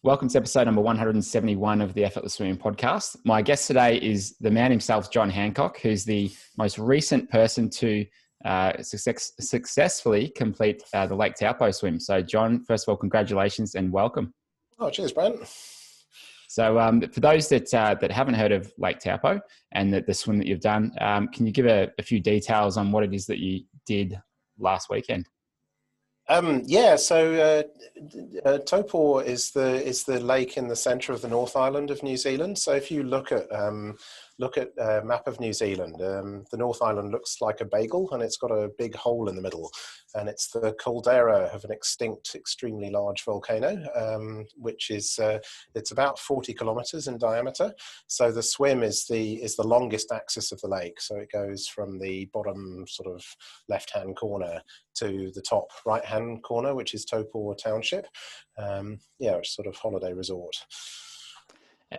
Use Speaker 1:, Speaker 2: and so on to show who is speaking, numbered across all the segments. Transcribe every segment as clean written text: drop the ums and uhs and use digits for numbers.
Speaker 1: Welcome to episode number 171 of the Effortless Swimming podcast. My guest today is the man himself, John Hancock, who's the most recent person to successfully complete the Lake Taupo swim. So, John, first of all, congratulations and welcome.
Speaker 2: Oh, cheers, Brent.
Speaker 1: So, for those that haven't heard of Lake Taupo and the swim that you've done, can you give a few details on what it is that you did last weekend?
Speaker 2: Taupo is the lake in the centre of the North Island of New Zealand. So if you look at a map of New Zealand, the North Island looks like a bagel, and it's got a big hole in the middle, and it's the caldera of an extinct, extremely large volcano, which is it's about 40 kilometres in diameter. So the swim is the longest axis of the lake. So it goes from the bottom sort of left-hand corner to the top right-hand corner, which is Taupo Township. It's sort of holiday resort.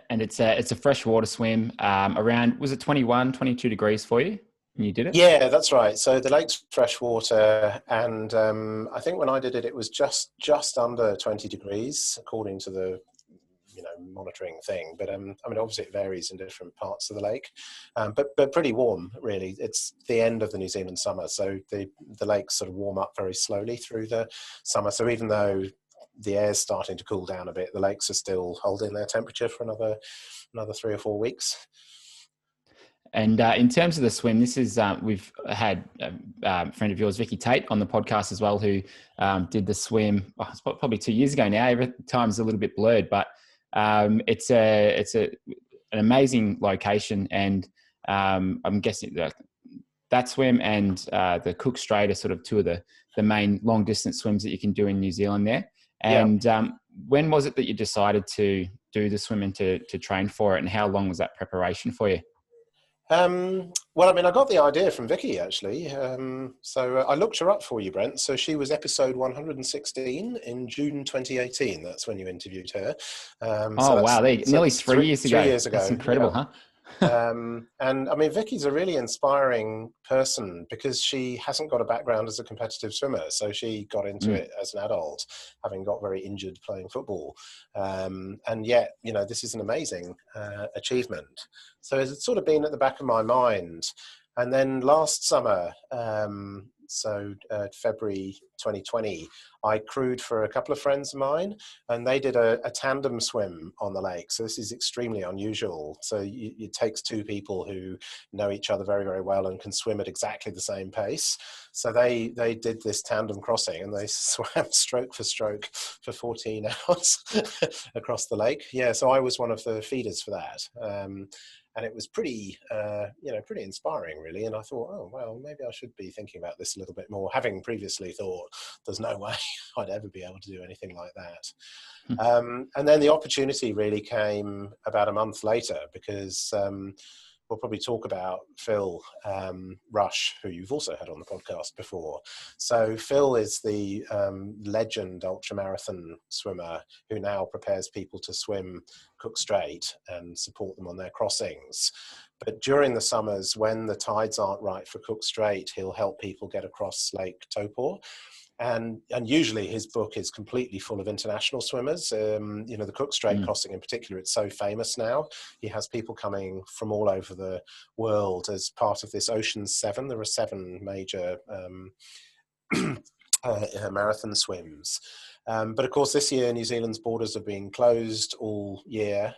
Speaker 1: And it's a freshwater swim around, was it 21, 22 degrees for you when you did it?
Speaker 2: Yeah, that's right. So the lake's freshwater, and I think when I did it, it was just under 20 degrees, according to the monitoring thing. But obviously it varies in different parts of the lake, but pretty warm, really. It's the end of the New Zealand summer, so the lakes sort of warm up very slowly through the summer. So even though the air's starting to cool down a bit, the lakes are still holding their temperature for another 3 or 4 weeks.
Speaker 1: And in terms of the swim, this is we've had a friend of yours, Vicky Tate, on the podcast as well, who did the swim. It's probably 2 years ago now. Every time's a little bit blurred, but it's an amazing location, and I'm guessing that swim and the Cook Strait are sort of two of the main long distance swims that you can do in New Zealand there. And when was it that you decided to do the swim and to train for it, and how long was that preparation for you?
Speaker 2: I got the idea from Vicky, actually. So I looked her up for you, Brent. So she was episode 116 in June 2018. That's when you interviewed her.
Speaker 1: Wow. Nearly 3 years ago.
Speaker 2: 3 years ago.
Speaker 1: That's incredible, huh?
Speaker 2: Vicky's a really inspiring person because she hasn't got a background as a competitive swimmer. So she got into it as an adult, having got very injured playing football. And yet, this is an amazing achievement. So it's sort of been at the back of my mind. And then last summer, February 2020, I crewed for a couple of friends of mine, and they did a tandem swim on the lake. So this is extremely unusual. So it takes two people who know each other very, very well and can swim at exactly the same pace. So they did this tandem crossing, and they swam stroke for stroke for 14 hours across the lake. Yeah, so I was one of the feeders for that. And it was pretty inspiring, really. And I thought, oh, well, maybe I should be thinking about this a little bit more, having previously thought there's no way I'd ever be able to do anything like that. And then the opportunity really came about a month later, because we'll probably talk about Phil Rush, who you've also had on the podcast before. So Phil is the legend ultramarathon swimmer who now prepares people to swim Cook Strait and support them on their crossings. But during the summers, when the tides aren't right for Cook Strait, he'll help people get across Lake Taupo. And usually his book is completely full of international swimmers. The Cook Strait crossing in particular, it's so famous now. He has people coming from all over the world as part of this Ocean's 7. There are 7 major marathon swims. But of course, this year, New Zealand's borders have been closed all year.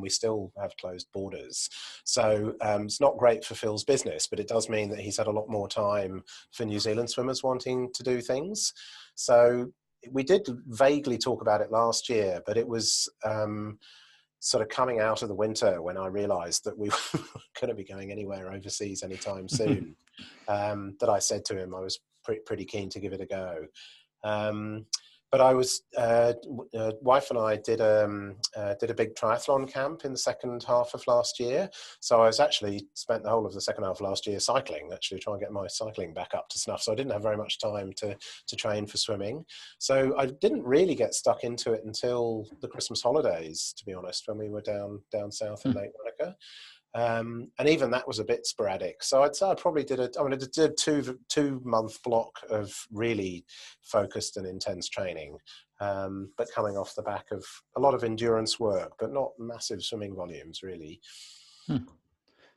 Speaker 2: We still have closed borders. So it's not great for Phil's business, but it does mean that he's had a lot more time for New Zealand swimmers wanting to do things. So we did vaguely talk about it last year, but it was sort of coming out of the winter when I realized that we were going to be going anywhere overseas anytime soon, that I said to him I was pretty keen to give it a go. But I was, wife and I did a big triathlon camp in the second half of last year. So I was actually spent the whole of the second half of last year cycling, actually trying to get my cycling back up to snuff. So I didn't have very much time to train for swimming. So I didn't really get stuck into it until the Christmas holidays, to be honest, when we were down south in Lake Monica. And even that was a bit sporadic. So I'd say I probably did a 2 month block of really focused and intense training. but coming off the back of a lot of endurance work, but not massive swimming volumes, really.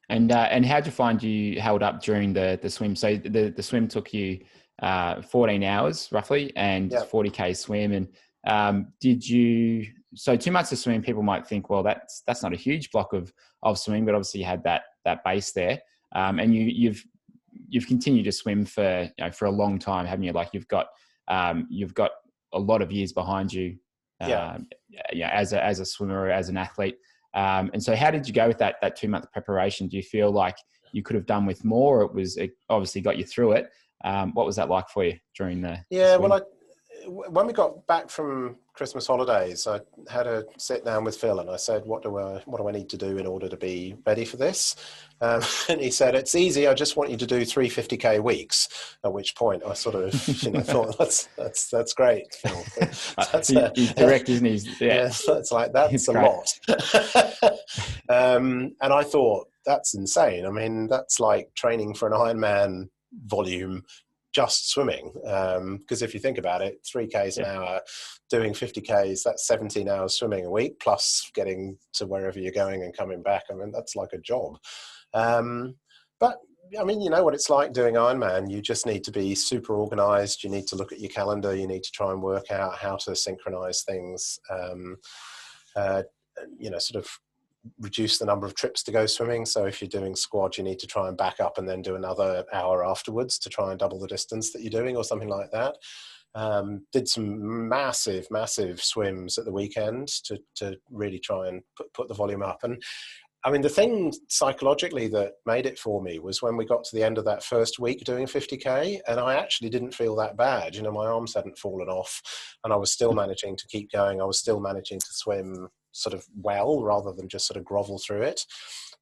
Speaker 1: And how'd you find you held up during the swim? So the swim took you 14 hours roughly, and 40K swim. And so 2 months of swimming, people might think, well, that's not a huge block of swimming, but obviously you had that base there, and you've continued to swim for a long time, haven't you? Like you've got a lot of years behind you, as a swimmer or as an athlete. And so how did you go with that 2 month preparation? Do you feel like you could have done with more? It obviously got you through it. What was that like for you during the swim?
Speaker 2: Well, when we got back from Christmas holidays, I had a sit down with Phil and I said, what do I need to do in order to be ready for this? And he said, it's easy. I just want you to do 3 50K weeks. At which point I sort of thought, that's great, Phil.
Speaker 1: He's direct, isn't he?
Speaker 2: Yeah, it's like, that's a lot. And I thought, that's insane. I mean, that's like training for an Ironman volume, just swimming, because if you think about it, 3Ks an hour, doing 50Ks, that's 17 hours swimming a week, plus getting to wherever you're going and coming back. I mean, that's like a job. But I mean, you know what it's like doing Ironman. You just need to be super organized. You need to look at your calendar. You need to try and work out how to synchronize things, sort of reduce the number of trips to go swimming. So if you're doing squad, you need to try and back up and then do another hour afterwards to try and double the distance that you're doing or something like that. Did some massive swims at the weekend to really try and put the volume up. And I mean, the thing psychologically that made it for me was when we got to the end of that first week doing 50K, and I actually didn't feel that bad. My arms hadn't fallen off and I was still managing to keep going. I was still managing to swim sort of well, rather than just sort of grovel through it.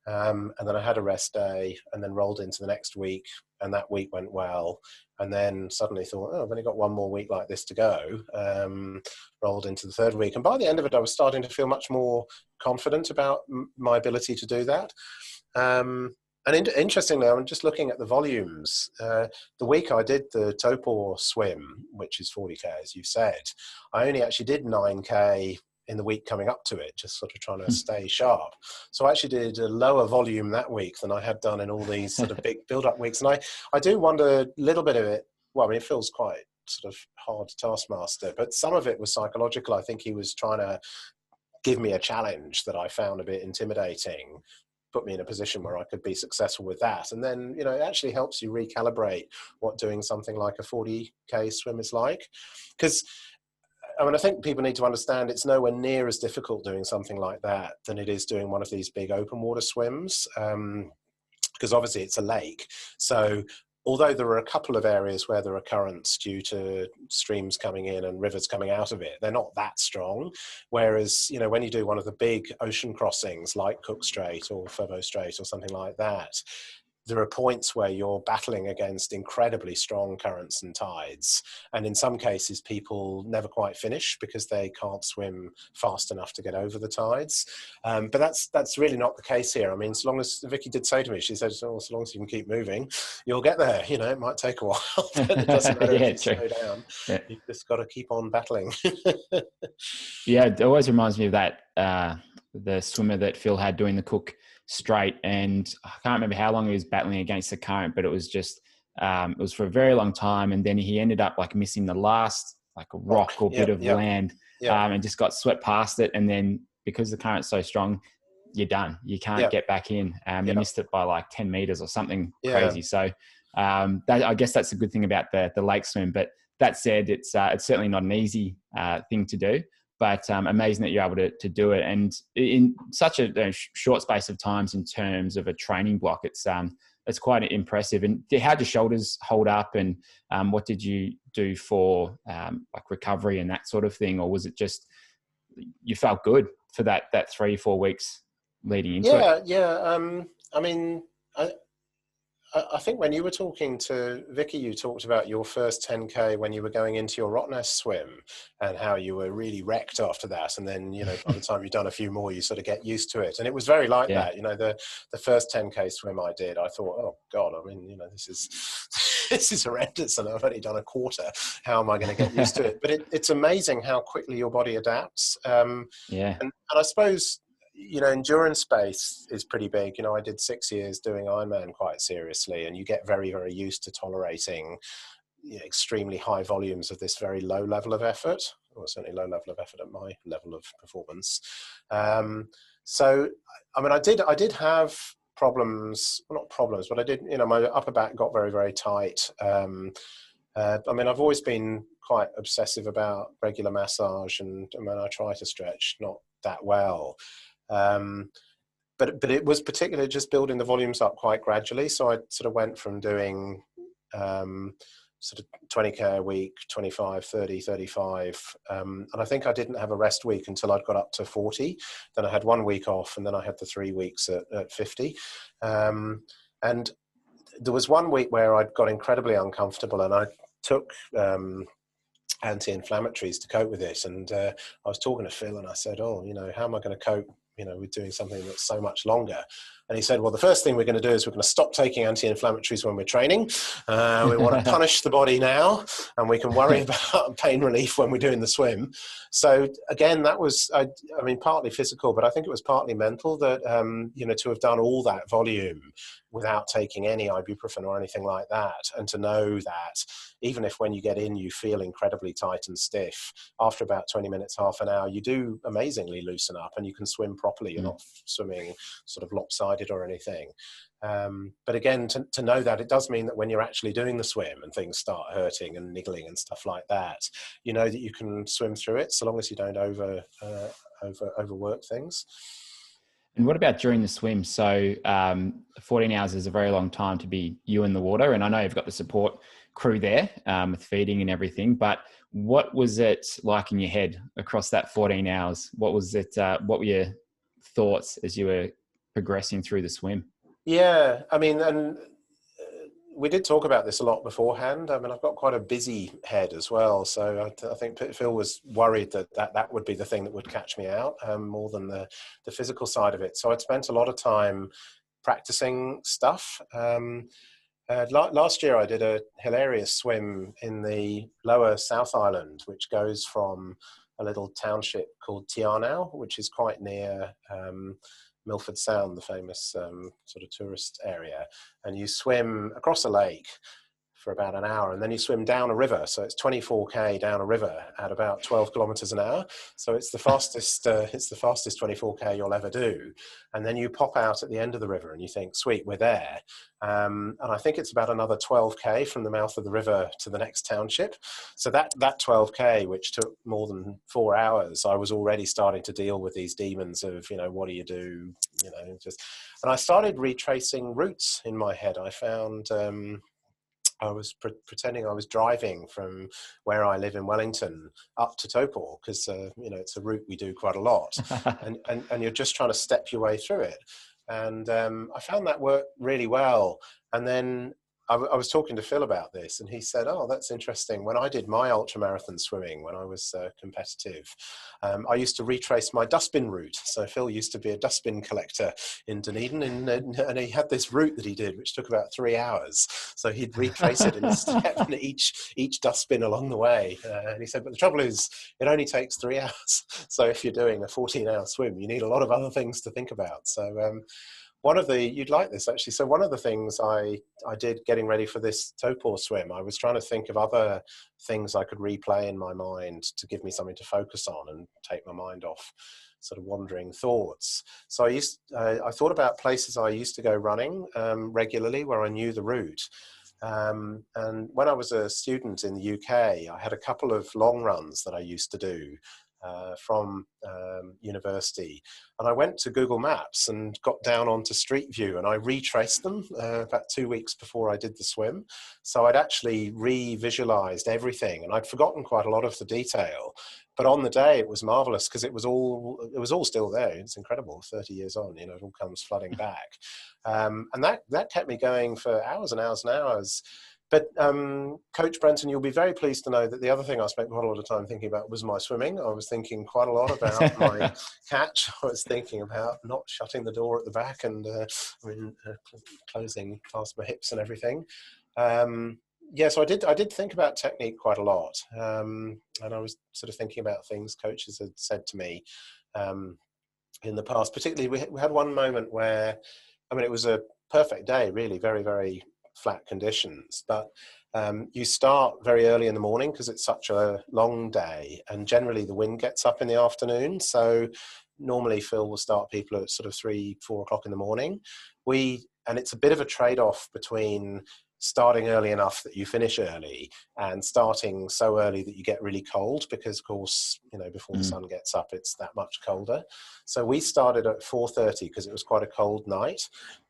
Speaker 2: And then I had a rest day and then rolled into the next week, and that week went well. And then suddenly thought, I've only got one more week like this to go. Rolled into the third week. And by the end of it, I was starting to feel much more confident about my ability to do that. And interestingly, I'm just looking at the volumes. The week I did the Taupo swim, which is 40K, as you said, I only actually did 9K in the week coming up to it, just sort of trying to stay sharp. So I actually did a lower volume that week than I had done in all these sort of big build-up weeks. And I do wonder a little bit of it, well, I mean, it feels quite sort of hard taskmaster, but some of it was psychological. I think he was trying to give me a challenge that I found a bit intimidating, put me in a position where I could be successful with that. And then, it actually helps you recalibrate what doing something like a 40K swim is like. Because I mean, I think people need to understand it's nowhere near as difficult doing something like that than it is doing one of these big open water swims, because obviously it's a lake. So although there are a couple of areas where there are currents due to streams coming in and rivers coming out of it, they're not that strong. Whereas, when you do one of the big ocean crossings like Cook Strait or Furbo Strait or something like that, there are points where you're battling against incredibly strong currents and tides. And in some cases, people never quite finish because they can't swim fast enough to get over the tides. But that's really not the case here. I mean, so long as Vicky did say to me, she said, so long as you can keep moving, you'll get there. It might take a while, but it doesn't matter if you slow down. Yeah. You've just got to keep on battling.
Speaker 1: Yeah, it always reminds me of that, the swimmer that Phil had doing the Cook Strait, and I can't remember how long he was battling against the current, but it was just it was for a very long time, and then he ended up like missing the last like a rock or bit of land, and just got swept past it, and then because the current's so strong, you're done. You can't get back in. You missed it by like 10 meters or something crazy. So I guess that's a good thing about the lake swim. But that said, it's certainly not an easy thing to do. But amazing that you're able to do it, and in such a short space of times in terms of a training block, it's quite impressive. And how did your shoulders hold up, and what did you do for like recovery and that sort of thing, or was it just you felt good for that 3-4 weeks leading into it?
Speaker 2: Yeah. I mean, I think when you were talking to Vicky, you talked about your first 10K when you were going into your Rottnest swim and how you were really wrecked after that. And then, by the time you've done a few more, you sort of get used to it. And it was very like
Speaker 1: Yeah.
Speaker 2: that. The first 10K swim I did, I thought, oh God, I mean, this is, this is horrendous. And I've only done a quarter. How am I going to get used to it? But it's amazing how quickly your body adapts.
Speaker 1: Yeah.
Speaker 2: And I suppose, endurance space is pretty big. I did 6 years doing Ironman quite seriously, and you get very, very used to tolerating extremely high volumes of this very low level of effort, or certainly low level of effort at my level of performance. So, I mean, I did have problems, well, not problems, but I did, my upper back got very, very tight. I mean, I've always been quite obsessive about regular massage, and when I try to stretch, not that well. But it was particularly just building the volumes up quite gradually. So I sort of went from doing sort of 20K a week, 25, 30, 35. And I think I didn't have a rest week until I'd got up to 40. Then I had 1 week off, and then I had the 3 weeks at 50. And there was 1 week where I got incredibly uncomfortable, and I took anti-inflammatories to cope with it. And I was talking to Phil, and I said, how am I going to cope with doing something that's so much longer? And he said, well, the first thing we're going to do is we're going to stop taking anti-inflammatories when we're training. We want to punish the body now, and we can worry about pain relief when we're doing the swim. So again, that was, I mean, partly physical, but I think it was partly mental that, to have done all that volume without taking any ibuprofen or anything like that, and to know that even if when you get in you feel incredibly tight and stiff, after about 20 minutes, half an hour, you do amazingly loosen up and you can swim properly. You're not swimming sort of lopsided or anything. But again, to know that, it does mean that when you're actually doing the swim and things start hurting and niggling and stuff like that, you know that you can swim through it so long as you don't overwork things.
Speaker 1: And what about during the swim? So 14 hours is a very long time to be you in the water. And I know you've got the support crew there with feeding and everything, but what was it like in your head across that 14 hours? What was it? What were your thoughts as you were progressing through the swim?
Speaker 2: Yeah, I mean, and we did talk about this a lot beforehand. I mean, I've got quite a busy head as well. So I think Phil was worried that would be the thing that would catch me out more than the physical side of it. So I'd spent a lot of time practicing stuff. Last year I did a hilarious swim in the lower South Island, which goes from a little township called Tiarnau, which is quite near Milford Sound, the famous sort of tourist area, and you swim across a lake for about an hour, and then you swim down a river. So it's 24K down a river at about 12 kilometers an hour. So it's the fastest 24K you'll ever do. And then you pop out at the end of the river and you think, sweet, we're there. And I think it's about another 12K from the mouth of the river to the next township. So that 12K, which took more than 4 hours, I was already starting to deal with these demons of, what do you do? And I started retracing routes in my head. I found, I was pretending I was driving from where I live in Wellington up to Taupo, because it's a route we do quite a lot, and you're just trying to step your way through it. And I found that worked really well. And then I was talking to Phil about this, and he said, "Oh, that's interesting. When I did my ultramarathon swimming, when I was competitive, I used to retrace my dustbin route. So Phil used to be a dustbin collector in Dunedin, and he had this route that he did, which took about 3 hours. So he'd retrace it and step in each dustbin along the way. And he said, but the trouble is, it only takes 3 hours. So if you're doing a 14-hour swim, you need a lot of other things to think about. So you'd like this actually. So one of the things I did getting ready for this Taupo swim, I was trying to think of other things I could replay in my mind to give me something to focus on and take my mind off sort of wandering thoughts. So I thought about places I used to go running regularly where I knew the route. And when I was a student in the UK, I had a couple of long runs that I used to do. from university, and I went to Google Maps and got down onto Street View, and I retraced them about 2 weeks before I did the swim. So I'd actually re-visualized everything, and I'd forgotten quite a lot of the detail. But on the day, it was marvelous because it was all still there. It's incredible. 30 years on, you know, it all comes flooding back, and that kept me going for hours and hours and hours. But Coach Brenton, you'll be very pleased to know that the other thing I spent quite a lot of time thinking about was my swimming. I was thinking quite a lot about my catch. I was thinking about not shutting the door at the back and closing past my hips and everything. So I did think about technique quite a lot, and I was sort of thinking about things coaches had said to me in the past. Particularly, we had one moment where, I mean, it was a perfect day, really, very, very flat conditions, but you start very early in the morning because it's such a long day, and generally the wind gets up in the afternoon. So normally Phil will start people at sort of 3-4 o'clock in the morning. And it's a bit of a trade-off between starting early enough that you finish early and starting so early that you get really cold, because of course, you know, before the sun gets up, it's that much colder. So we started at 4:30 because it was quite a cold night.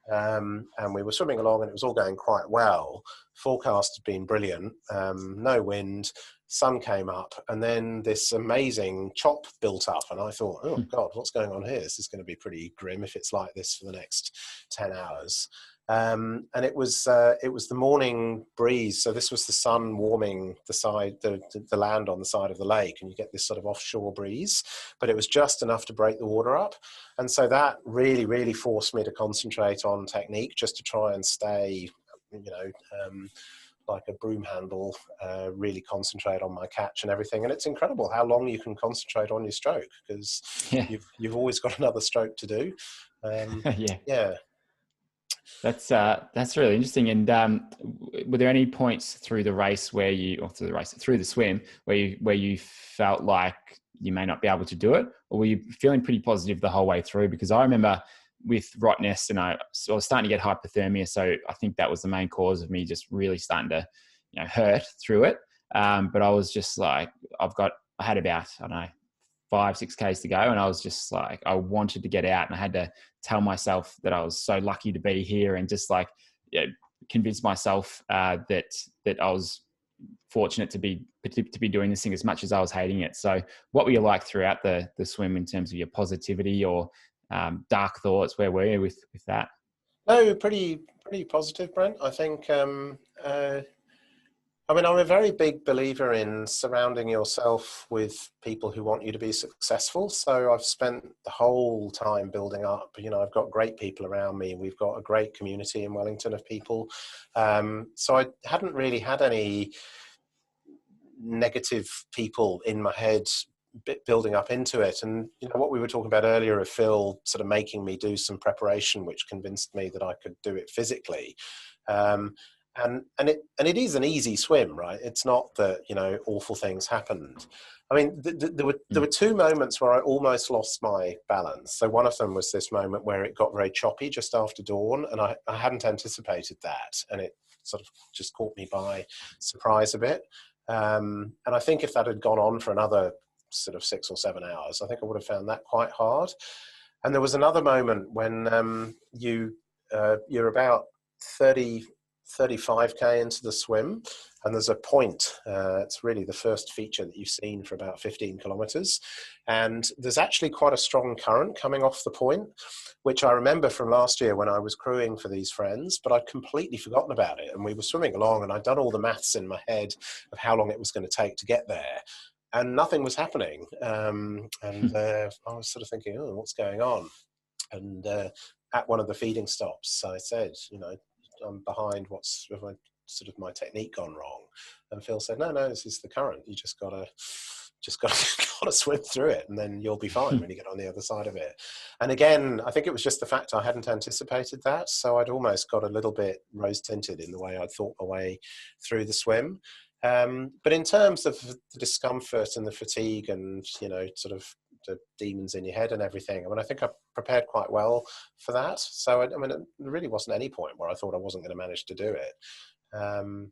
Speaker 2: And we were swimming along and it was all going quite well. Forecast had been brilliant, no wind, sun came up, and then this amazing chop built up, and I thought, oh God, what's going on here? This is going to be pretty grim if it's like this for the next 10 hours. And it was the morning breeze. So this was the sun warming the land on the side of the lake, and you get this sort of offshore breeze, but it was just enough to break the water up. And so that really, really forced me to concentrate on technique, just to try and stay, you know, like a broom handle, really concentrate on my catch and everything. And it's incredible how long you can concentrate on your stroke, because you've always got another stroke to do. Yeah.
Speaker 1: That's really interesting. And were there any points through the race through the swim where you felt like you may not be able to do it, or were you feeling pretty positive the whole way through? Because I remember with Rottnest, and I was starting to get hypothermia, so I think that was the main cause of me just really starting to, you know, hurt through it. But I was just like, I had about, I don't know, 5-6 Ks to go, and I was just like, I wanted to get out, and I had to tell myself that I was so lucky to be here, and just like, you know, convince myself that I was fortunate to be doing this thing as much as I was hating it. So what were you like throughout the swim in terms of your positivity or dark thoughts? Where were you with that?
Speaker 2: No, pretty positive, Brent. I think I mean, I'm a very big believer in surrounding yourself with people who want you to be successful. So I've spent the whole time building up, you know, I've got great people around me. We've got a great community in Wellington of people. So I hadn't really had any negative people in my head building up into it. And, you know, what we were talking about earlier of Phil sort of making me do some preparation, which convinced me that I could do it physically. And it is an easy swim, right? It's not that, you know, awful things happened. I mean, there were two moments where I almost lost my balance. So one of them was this moment where it got very choppy just after dawn, and I hadn't anticipated that, and it sort of just caught me by surprise a bit. And I think if that had gone on for another sort of 6 or 7 hours, I think I would have found that quite hard. And there was another moment when you're about 35k into the swim, and there's a point, it's really the first feature that you've seen for about 15 kilometers, and there's actually quite a strong current coming off the point, which I remember from last year when I was crewing for these friends, but I'd completely forgotten about it. And we were swimming along, and I'd done all the maths in my head of how long it was going to take to get there, and nothing was happening. I was sort of thinking, oh, what's going on? And at one of the feeding stops, I said, you know, I'm behind. What's sort of my technique gone wrong? And Phil said, no, this is the current. You just gotta swim through it, and then you'll be fine when you get on the other side of it. And again, I think it was just the fact I hadn't anticipated that, so I'd almost got a little bit rose tinted in the way I'd thought my way through the swim. But in terms of the discomfort and the fatigue, and, you know, sort of the demons in your head and everything, I mean, I think I prepared quite well for that. So I mean, there really wasn't any point where I thought I wasn't going to manage to do it. And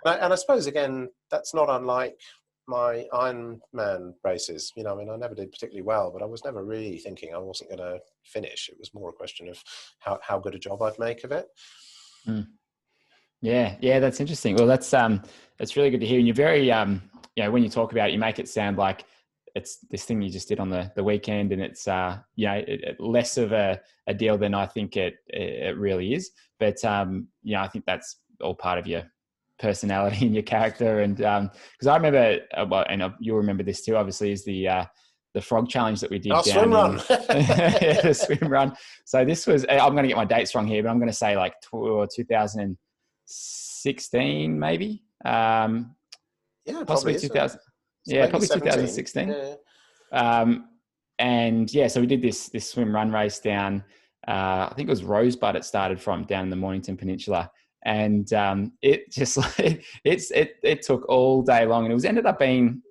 Speaker 2: I suppose, again, that's not unlike my Ironman races, I mean, I never did particularly well, but I was never really thinking I wasn't going to finish. It was more a question of how good a job I'd make of it.
Speaker 1: Mm. Yeah, that's interesting. Well, that's really good to hear. And you're very, when you talk about it, you make it sound like it's this thing you just did on the weekend, and it's, less of a deal than I think it really is. But, I think that's all part of your personality and your character. And because I remember, you'll remember this too, obviously, is the frog challenge that we did down
Speaker 2: swim run.
Speaker 1: The swim run. So this was, I'm going to get my dates wrong here, but I'm going to say like 2016, maybe. Possibly 2000. Yeah, probably 2016.
Speaker 2: Yeah.
Speaker 1: So we did this swim run race down. I think it was Rosebud. It started from down in the Mornington Peninsula, and it just it took all day long, and it ended up being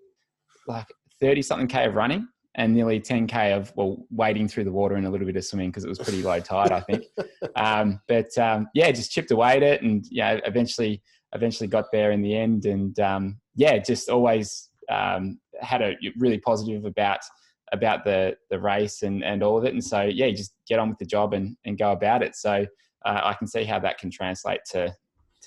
Speaker 1: like 30 something K of running and nearly 10K of wading through the water and a little bit of swimming because it was pretty low tide, I think. Just chipped away at it, and eventually got there in the end, and just always had a really positive about the race and all of it. And so you just get on with the job and go about it. So I can see how that can translate to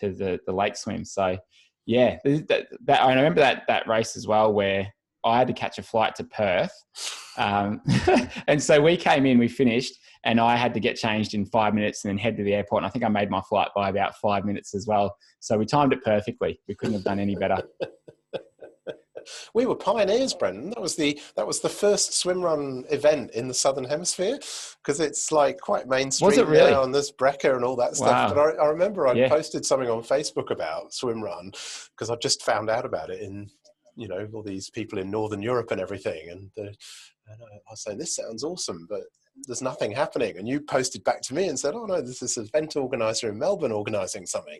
Speaker 1: the lake swim. So that I remember that race as well, where I had to catch a flight to Perth. And so we came in, we finished, and I had to get changed in 5 minutes and then head to the airport. And I think I made my flight by about 5 minutes as well. So we timed it perfectly. We couldn't have done any better.
Speaker 2: We were pioneers, Brendan. That was the first swim run event in the Southern Hemisphere, because it's like quite mainstream.
Speaker 1: Was it really?
Speaker 2: Now, and there's Brecker and all that stuff.
Speaker 1: Wow.
Speaker 2: But I remember I posted something on Facebook about swim run because I just found out about it in all these people in Northern Europe and everything. And I was saying, this sounds awesome, but there's nothing happening. And you posted back to me and said, oh no, there's this event organizer in Melbourne organizing something.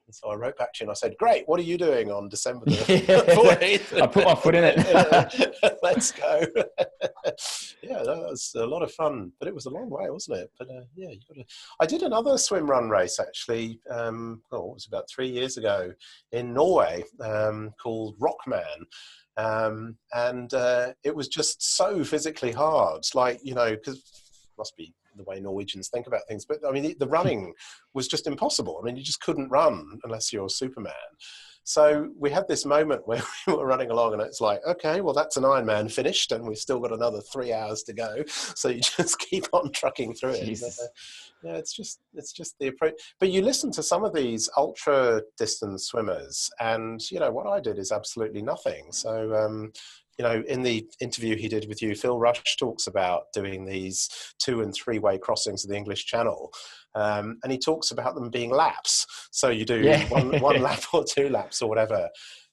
Speaker 2: And so I wrote back to you and I said, great, what are you doing on December the 4th?
Speaker 1: I put my foot in it.
Speaker 2: Let's go. That was a lot of fun, but it was a long way, wasn't it? But I did another swim run race actually, it was about 3 years ago in Norway, called Rockman. And it was just so physically hard, because it must be the way Norwegians think about things. But I mean, the running was just impossible. I mean, you just couldn't run unless you're Superman. So we had this moment where we were running along and it's like, okay, well, that's an Ironman finished and we've still got another 3 hours to go. So you just keep on trucking through it. It's just the approach. But you listen to some of these ultra distance swimmers and, what I did is absolutely nothing. So, in the interview he did with you, Phil Rush talks about doing these 2- and 3-way crossings of the English Channel. And he talks about them being laps. So you do one lap or 2 laps or whatever.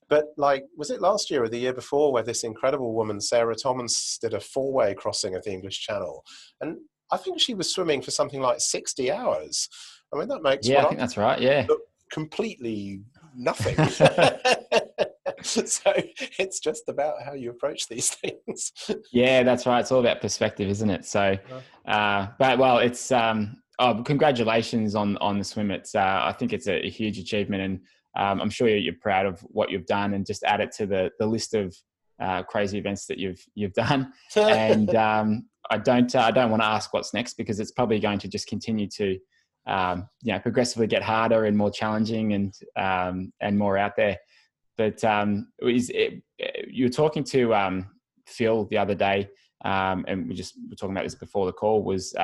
Speaker 2: But was it last year or the year before where this incredible woman, Sarah Thomas, did a 4-way crossing of the English Channel? And I think she was swimming for something like 60 hours. I mean, that makes
Speaker 1: I think that's right. Yeah.
Speaker 2: Completely nothing. So it's just about how you approach these things.
Speaker 1: Yeah, that's right. It's all about perspective, isn't it? So, it's congratulations on the swim. It's I think it's a huge achievement, and I'm sure you're proud of what you've done, and just add it to the list of crazy events that you've done. And I don't want to ask what's next, because it's probably going to just continue to progressively get harder and more challenging and more out there. But you were talking to Phil the other day, and we were talking about this before the call, was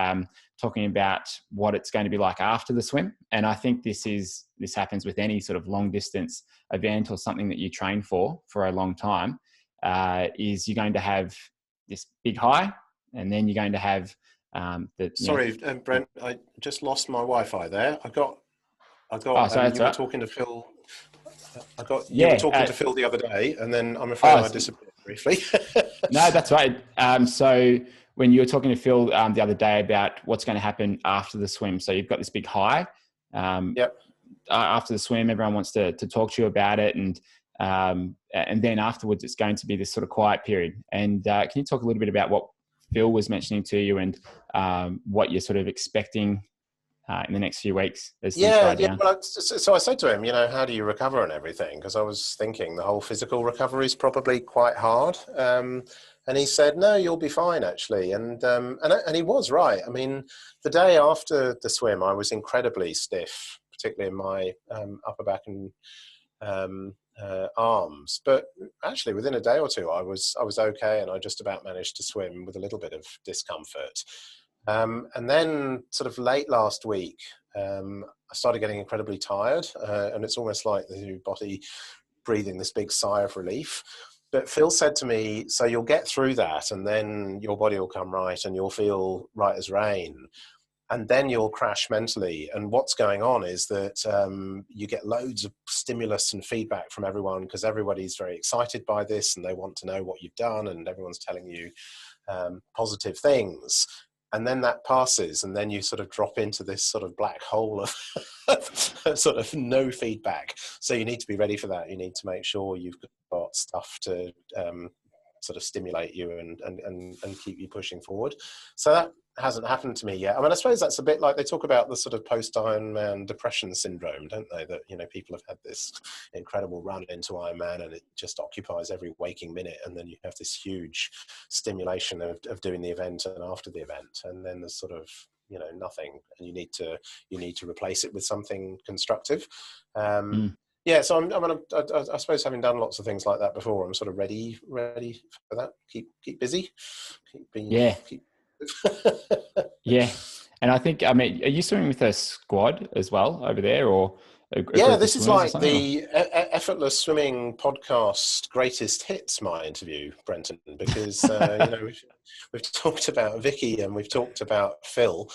Speaker 1: talking about what it's going to be like after the swim. And I think this happens with any sort of long distance event or something that you train for a long time, is you're going to have this big high, and then you're going to have
Speaker 2: Brent, I just lost my Wi-Fi there. I got.
Speaker 1: Sorry,
Speaker 2: you were talking to Phil. You were talking to Phil the other day, and then I'm afraid I disappeared briefly.
Speaker 1: No, that's right. So when you were talking to Phil the other day about what's going to happen after the swim, so you've got this big high. After the swim, everyone wants to talk to you about it, and then afterwards, it's going to be this sort of quiet period. And can you talk a little bit about what Phil was mentioning to you, and what you're sort of expecting in the next few weeks as things
Speaker 2: Yeah,
Speaker 1: die
Speaker 2: yeah.
Speaker 1: down?
Speaker 2: Well, so I said to him, how do you recover and everything? Because I was thinking the whole physical recovery is probably quite hard. And he said, no, you'll be fine, actually. And he was right. I mean, the day after the swim, I was incredibly stiff, particularly in my upper back and arms. But actually, within a day or two, I was okay, and I just about managed to swim with a little bit of discomfort. And then, sort of late last week, I started getting incredibly tired, and it's almost like the body breathing this big sigh of relief. But Phil said to me, so you'll get through that, and then your body will come right, and you'll feel right as rain. And then you'll crash mentally. And what's going on is that you get loads of stimulus and feedback from everyone, because everybody's very excited by this and they want to know what you've done, and everyone's telling you positive things. And then that passes, and then you sort of drop into this sort of black hole of sort of no feedback. So you need to be ready for that. You need to make sure you've got stuff to sort of stimulate you and keep you pushing forward. So that hasn't happened to me yet. I mean, I suppose that's a bit like they talk about the sort of post-Ironman depression syndrome, don't they? That, people have had this incredible run into Ironman and it just occupies every waking minute. And then you have this huge stimulation of doing the event and after the event. And then there's sort of, nothing, and you need to replace it with something constructive. Yeah, so I suppose having done lots of things like that before, I'm sort of ready for that. Keep busy. Keep
Speaker 1: Yeah. And I think, are you swimming with a squad as well over there, or a
Speaker 2: Yeah,
Speaker 1: group of
Speaker 2: this is
Speaker 1: swimmers or
Speaker 2: like
Speaker 1: something?
Speaker 2: the Effortless Swimming podcast greatest hits, my interview, Brenton, because we've talked about Vicky and we've talked about Phil.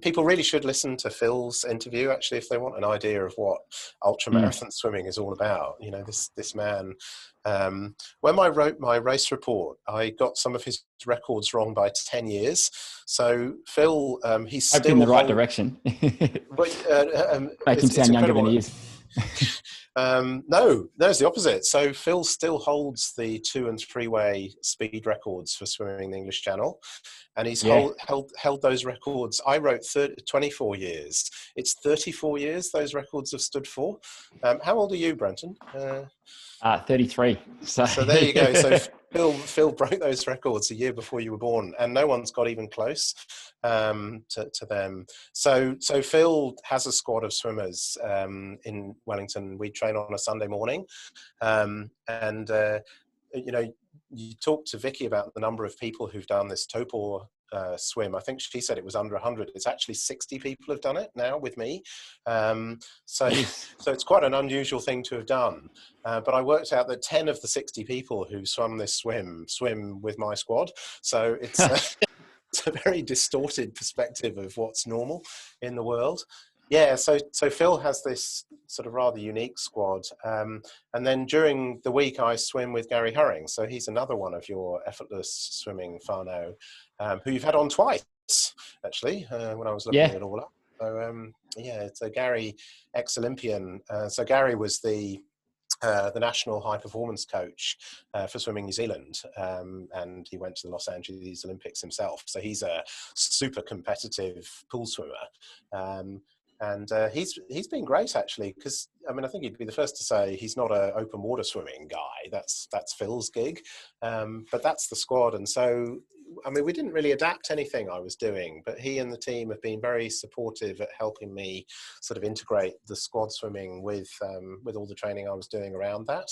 Speaker 2: People really should listen to Phil's interview, actually, if they want an idea of what ultramarathon swimming is all about. This man. When I wrote my race report, I got some of his records wrong by 10 years. So Phil, he's
Speaker 1: Hoped in
Speaker 2: still
Speaker 1: the right direction.
Speaker 2: It's
Speaker 1: Make him sound younger than
Speaker 2: incredible.
Speaker 1: he is.
Speaker 2: No, it's the opposite. So Phil still holds the 2 and 3 way speed records for swimming the English Channel, and he's held those records. I wrote 24 years. It's 34 years those records have stood for. How old are you, Brenton?
Speaker 1: 33.
Speaker 2: So there you go. So Phil broke those records a year before you were born, and no one's got even close to them. So Phil has a squad of swimmers in Wellington. We train on a Sunday morning, and you talked to Vicky about the number of people who've done this Taupo swim. I think she said it was under 100. It's actually 60 people have done it now with me. So it's quite an unusual thing to have done. But I worked out that 10 of the 60 people who swum this swim with my squad. So it's it's a very distorted perspective of what's normal in the world. Yeah, so Phil has this sort of rather unique squad. And then during the week, I swim with Gary Hurring. So he's another one of your effortless swimming whānau, who you've had on twice, actually, when I was looking it all up. So, so Gary, ex-Olympian. So Gary was the national high performance coach for Swimming New Zealand, and he went to the Los Angeles Olympics himself. So he's a super competitive pool swimmer. And he's been great, actually, because I think he'd be the first to say he's not an open water swimming guy. That's Phil's gig, but that's the squad. And so we didn't really adapt anything I was doing, but he and the team have been very supportive at helping me sort of integrate the squad swimming with all the training I was doing around that.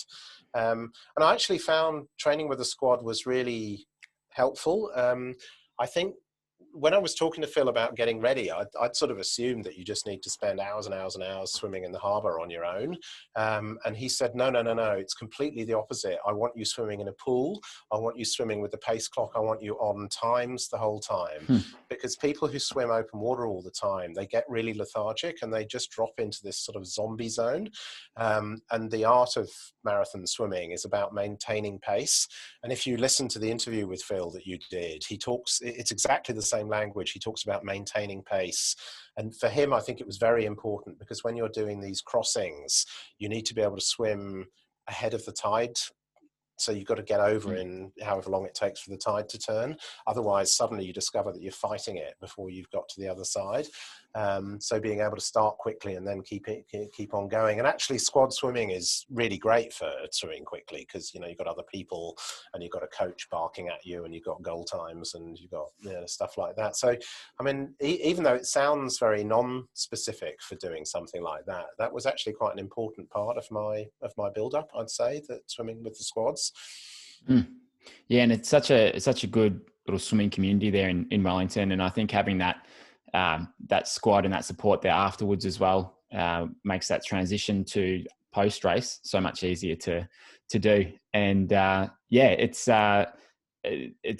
Speaker 2: And I actually found training with the squad was really helpful. I think when I was talking to Phil about getting ready, I'd sort of assumed that you just need to spend hours and hours and hours swimming in the harbour on your own. And he said, no, it's completely the opposite. I want you swimming in a pool. I want you swimming with the pace clock. I want you on times the whole time. Because people who swim open water all the time, they get really lethargic and they just drop into this sort of zombie zone. And the art of marathon swimming is about maintaining pace. And if you listen to the interview with Phil that you did, it's exactly the same language. He talks about maintaining pace. And for him, I think it was very important because when you're doing these crossings, you need to be able to swim ahead of the tide So you've got to get over in however long it takes for the tide to turn. Otherwise, suddenly you discover that you're fighting it before you've got to the other side. So being able to start quickly and then keep on going. And actually, squad swimming is really great for swimming quickly because, you know, you've got other people and you've got a coach barking at you and you've got goal times and you've got, you know, stuff like that. So, I mean, even though it sounds very non-specific for doing something like that, that was actually quite an important part of my build-up, I'd say, that swimming with the squads.
Speaker 1: Yeah, and it's such a good little swimming community there in Wellington, and I think having that that squad and that support there afterwards as well makes that transition to post race so much easier to do. And it's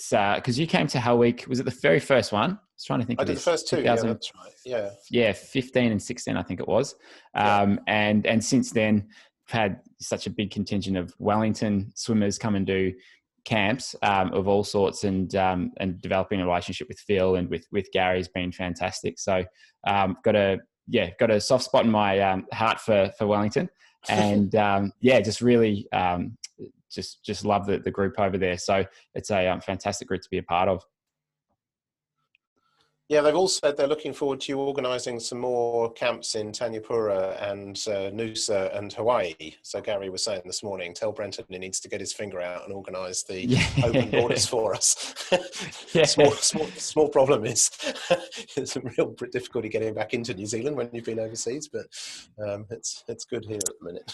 Speaker 1: because you came to Hell Week, was it the very first one? I was trying to think.
Speaker 2: I did the first two. Yeah, that's right. Yeah,
Speaker 1: 15 and 16, I think it was. And since then, we've had such a big contingent of Wellington swimmers come and do camps of all sorts, and developing a relationship with Phil and with Gary has been fantastic. So got a soft spot in my heart for Wellington, and just really just love the group over there. So it's a fantastic group to be a part of.
Speaker 2: Yeah, they've all said they're looking forward to you organising some more camps in Tanyapura and Noosa and Hawaii. So Gary was saying this morning, tell Brenton he needs to get his finger out and organise the open borders for us. Small problem is there's some real difficulty getting back into New Zealand when you've been overseas, but it's good here at the minute.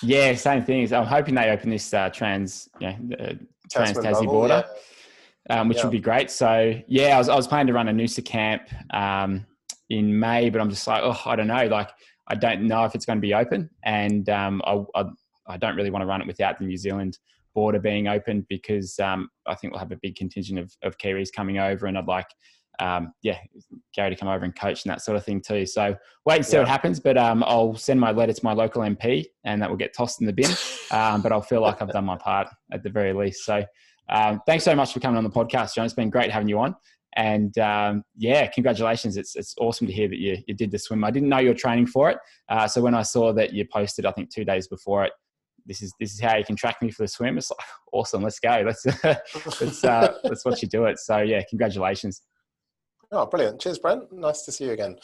Speaker 1: Yeah, same thing. I'm hoping they open this Trans-Tassie border.
Speaker 2: Yeah.
Speaker 1: Which would be great. So I was planning to run a Noosa camp in May, but I'm just like, I don't know. Like, I don't know if it's going to be open, and I don't really want to run it without the New Zealand border being open because I think we'll have a big contingent of Kiwis coming over, and I'd like Gary to come over and coach and that sort of thing too. So wait and see what happens, but I'll send my letter to my local MP, and that will get tossed in the bin. But I'll feel like I've done my part at the very least. So. Thanks so much for coming on the podcast, John. It's been great having you on. And congratulations. It's awesome to hear that you did the swim. I didn't know you were training for it. So when I saw that you posted, I think 2 days before it, this is how you can track me for the swim. It's like, awesome. Let's go. Let's watch you do it. So yeah, congratulations.
Speaker 2: Oh, brilliant. Cheers, Brent. Nice to see you again.